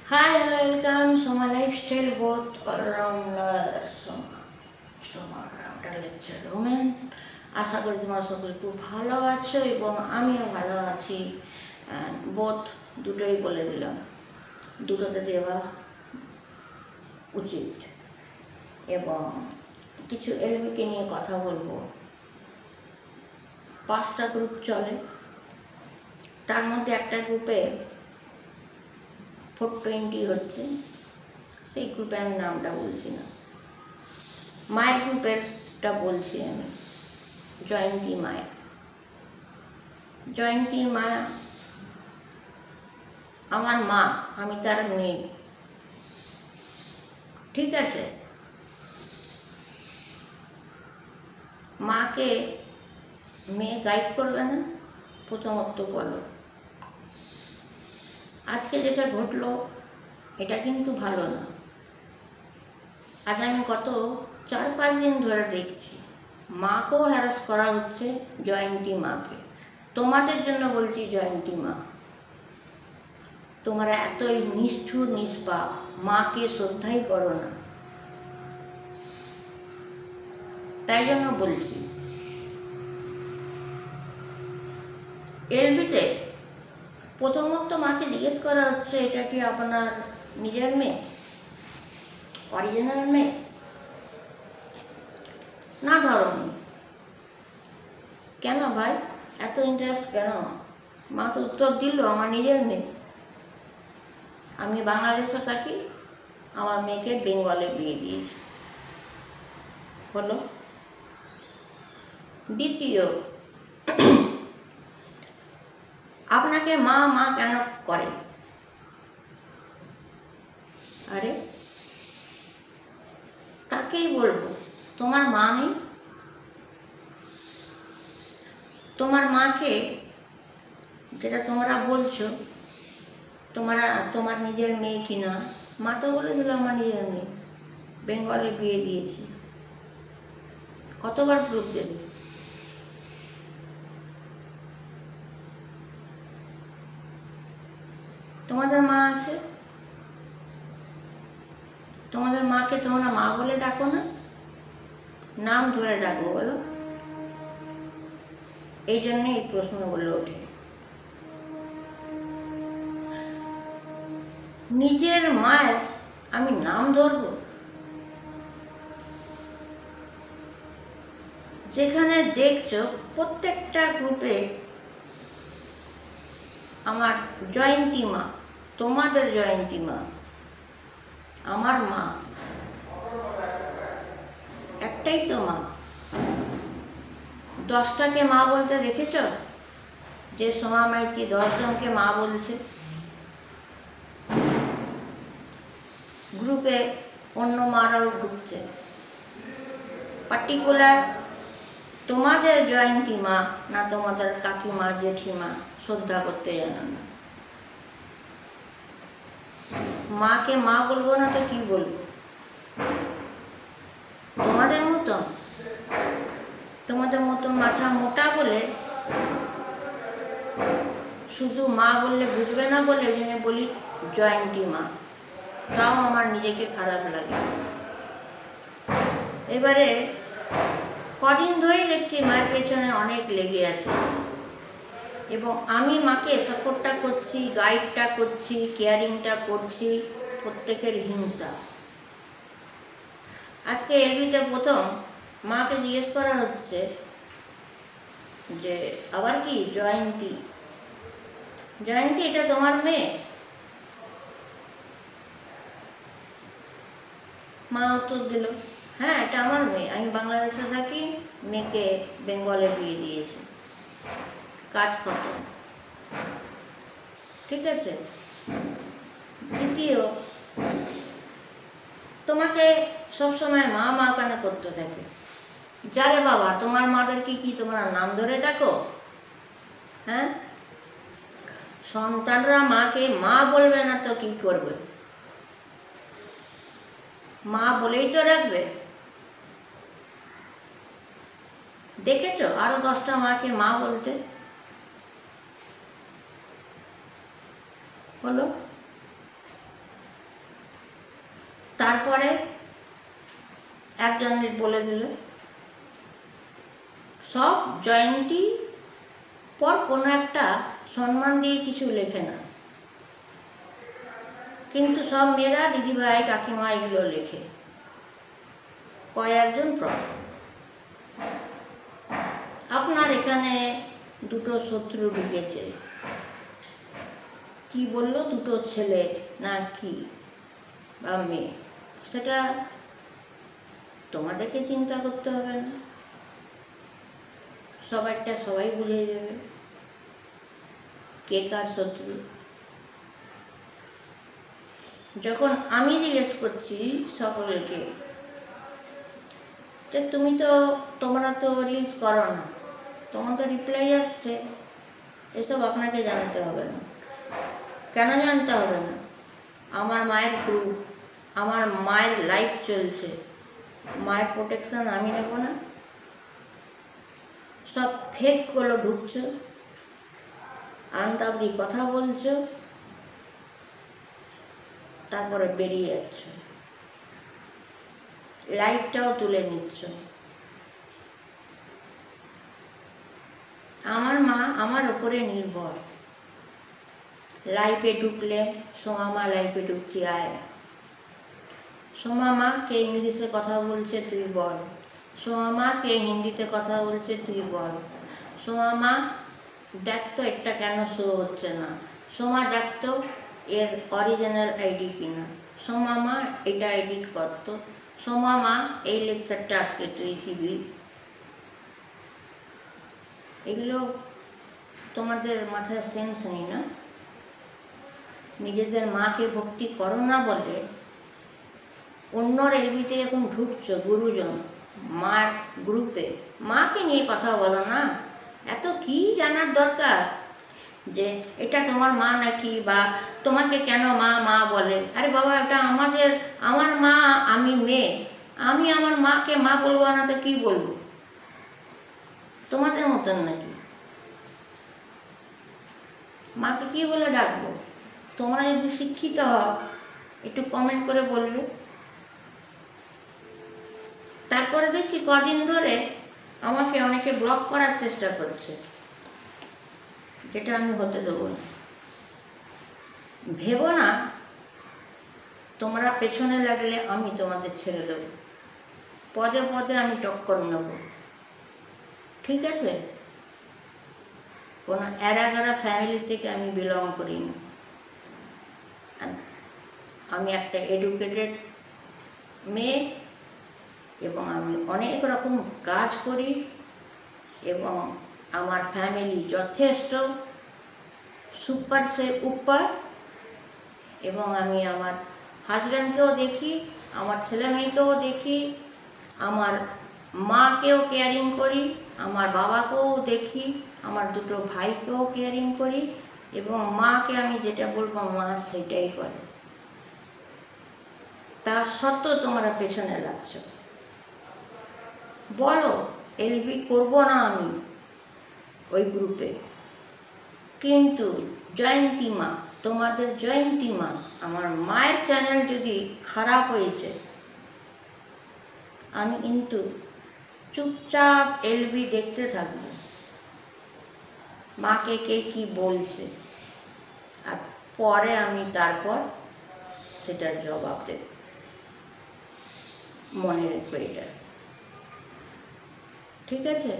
Hi, hello, welcome. So my lifestyle both around lecture রুমে আশা করি তোমরা সকলে খুব ভালো আছো এবং আমিও ভালো আছি। বোধ দুটোই বলে দিলাম, দুটোতে দেওয়া উচিত। এবং কিছু এলবিকে নিয়ে কথা বলবো। 5টা গ্রুপ চলে, তার মধ্যে একটা গ্রুপে 420 হচ্ছে, সেই গ্রুপে আমি নামটা বলছি না। মায়ের গ্রুপেরটা বলছি আমি, জয়ন্তী মায়া। জয়ন্তী মায়া আমার মা, আমি তার মেয়ে, ঠিক আছে? মাকে মেয়ে গাইড করবে না? প্রথমত বলো। আজকে যেটা ঘটলো এটা কিন্তু ভালো না। আজ আমি গত 4-5 দিন ধরে দেখছি মাকেও হ্যারাস করা হচ্ছে, জয়ন্তী মাকে। তোমাদের জন্য বলছি, জয়ন্তী মা, তোমরা এতই নিষ্ঠুর নিষ্পাপ, মাকে শ্রদ্ধাই করো না। তাই জন্য বলছি, এলবিতে প্রথমত মাকে জিজ্ঞেস করা হচ্ছে, এটা কি আপনার নিজের মেয়ে, অরিজিনাল মেয়ে না ধরনি? কেন ভাই এত ইন্টারেস্ট কেন? মা তো উত্তর দিল, আমার নিজের মেয়ে। আমি বাংলাদেশে থাকি, আমার মেয়েকে বেঙ্গলে বিয়ে দিয়েছি, হলো। দ্বিতীয়, আপনাকে মা মা কেন করে? আরে তাকেই বলবো, তোমার মা নেই? তোমার মাকে, যেটা তোমরা বলছো তোমার নিজের মেয়ে কিনা, মা তো বলে দিল আমার নিজের মেয়ে, বেঙ্গলে বিয়ে দিয়েছি। কতবার প্রুফ দেবে? তোমাদের মা আছে, তোমাদের মাকে তোমরা মা বলে ডাকো না? নাম ধরে ডাকো, বলো। এই জন্যে এই প্রশ্ন বলে ওঠে। নিজের মায়ের আমি নাম ধরব? যেখানে দেখছো প্রত্যেকটা গ্রুপে আমার জয়ন্তী মা, তোমাদের জয়ন্তী মা, আমার মা একটাই তো মা। 10টাকে মা বলতে দেখেছ? যে সোমা মাইতি 10 জনকে মা বলছে। গ্রুপে অন্য মারাও ঢুকছে। পার্টিকুলার তোমাদের জয়ন্তী মা না তোমাদের কাকিমা জেঠিমা শ্রদ্ধা করতে জানো না? মাকে মা বলবো না তো কি বলবো? তোমাদের মতন মাথা মোটা বলে শুধু মা বললে বুঝবে না বলে জেনে বলি জয়ন্তী মা, তাও আমার নিজেকে খারাপ লাগে। এবারে কদিন ধরেই দেখছি মায়ের পেছনে অনেক লেগে আছে, এবং আমি মাকে সাপোর্টটা করছি, গাইডটা করছি, কেয়ারিংটা করছি। প্রত্যেকের হিংসা। আজকে এলবিতে প্রথম মাকে জিজ্ঞেস করা হচ্ছে যে আবার কি জয়ন্তী, জয়ন্তী এটা তোমার মেয়ে? মা উত্তর দিল, হ্যাঁ এটা আমার মেয়ে, আমি বাংলাদেশে থাকি, মেয়েকে বেঙ্গলে বিয়ে দিয়েছি, কাজ কত, ঠিক আছে। দ্বিতীয়, তোমাকে সবসময় মা মা কেন করতে থাকে? যারে বাবা, তোমার মাদেরকে কি তোমরা নাম ধরে ডাকো? হ্যাঁ, সন্তানরা মাকে মা বলবে না তো কি করবে? মা বলেই তো রাখবে। দেখেছ আরো 10টা মাকে মা বলতে, হলো। তারপরে একজন বলে দিল সব জয়ন্তী পর কোনো একটা সম্মান দিয়ে কিছু লেখে না, কিন্তু সব মেয়েরা দিদিভাই কাকিমা এগুলো লেখে। কয়েকজন আপনার এখানে দুটো শত্রু ঢুকেছে, কি বললো, দুটো ছেলে না কি বা মেয়ে, সেটা তোমাদেরকে চিন্তা করতে হবে না, সবাইটা সবাই বুঝে যাবে কে কার শত্রু। যখন আমি জিজ্ঞেস করছি সকলকে যে তোমরা তো রিলস করো না, তোমাদের রিপ্লাই আসছে, এসব আপনাকে জানতে হবে না। কেন জানতে হবে না? আমার মায়ের গ্রুপ, আমার মায়ের লাইফ চলছে, মায়ের প্রোটেকশন আমি নেব না? সব ফেকগুলো ঢুকছো, আন্তাবড়ি কথা বলছো, তারপরে বেরিয়ে যাচ্ছ, লাইফটাও তুলে নিচ্ছ। আমার মা আমার ওপরে নির্ভর। লাইফে ঢুকলে সোমা মা লাইফে ঢুকছি, আয় সোমা মা কে ইংলিশে কথা বলছে তুই বল, সোমা মা কে হিন্দিতে কথা বলছে তুই বল, সোমা মা দেখ তো এটা কেন শো হচ্ছে না, সোমা দেখ তো এর অরিজিনাল আইডি কিনা, সোমা মা এটা এডিট করতো, সোমা মা এই লেকচারটা আজকে তুই দিবি। এগুলো তোমাদের মাথায় সেন্স নেই না? নিজেদের মাকে ভক্তি করো না বলে অন্যর এলবিতে এখন ঢুকছো, গুরুজন মার গ্রুপে, মাকে নিয়ে কথা বলো না। এত কি জানার দরকার যে এটা তোমার মা নাকি, বা তোমাকে কেন মা মা বলে? আরে বাবা, এটা আমার মা, আমি মেয়ে, আমি আমার মাকে মা বলবো না তো কি বলবো? তোমাদের মতন নাকি? মাকে কি বলে ডাকবো? তোমরা যদি শিক্ষিত হও একটু কমেন্ট করে বলবে। তারপরে দেখছি কদিন ধরে আমাকে অনেকে ব্লক করার চেষ্টা করছে, যেটা আমি হতে দেবো না। ভেবো না তোমরা পেছনে লাগলে আমি তোমাদের ছেড়ে দেবো, পদে পদে আমি টক্কর নেব, ঠিক আছে? কোনো এরাগারা ফ্যামিলি থেকে আমি বিলং করি না। আমি একটা এডুকেটেড মেয়ে এবং আমি অনেক রকম কাজ করি এবং আমার ফ্যামিলি যথেষ্ট সুপার সে উপর, এবং আমি আমার হাজব্যান্ডকেও দেখি, আমার ছেলে মেয়েকেও দেখি, আমার মাকেও কেয়ারিং করি, আমার বাবাকেও দেখি, আমার দুটো ভাইকেও কেয়ারিং করি, এবং মাকে আমি যেটা বলবো মা সেটাই করে। তা সত্ত্বেও তোমরা পেছনে লাগছো। বলো এলবি করবো না আমি ওই গ্রুপে, কিন্তু জয়ন্তী মা, তোমাদের জয়ন্তী মা, আমার মায়ের চ্যানেল যদি খারাপ হয়েছে আমি কিন্তু চুপচাপ এলবি দেখতে থাকবো, মাকে কে কি বলছে, আর পরে আমি তারপর সেটার জবাব দেব। মনে রেখো এটা, ঠিক আছে?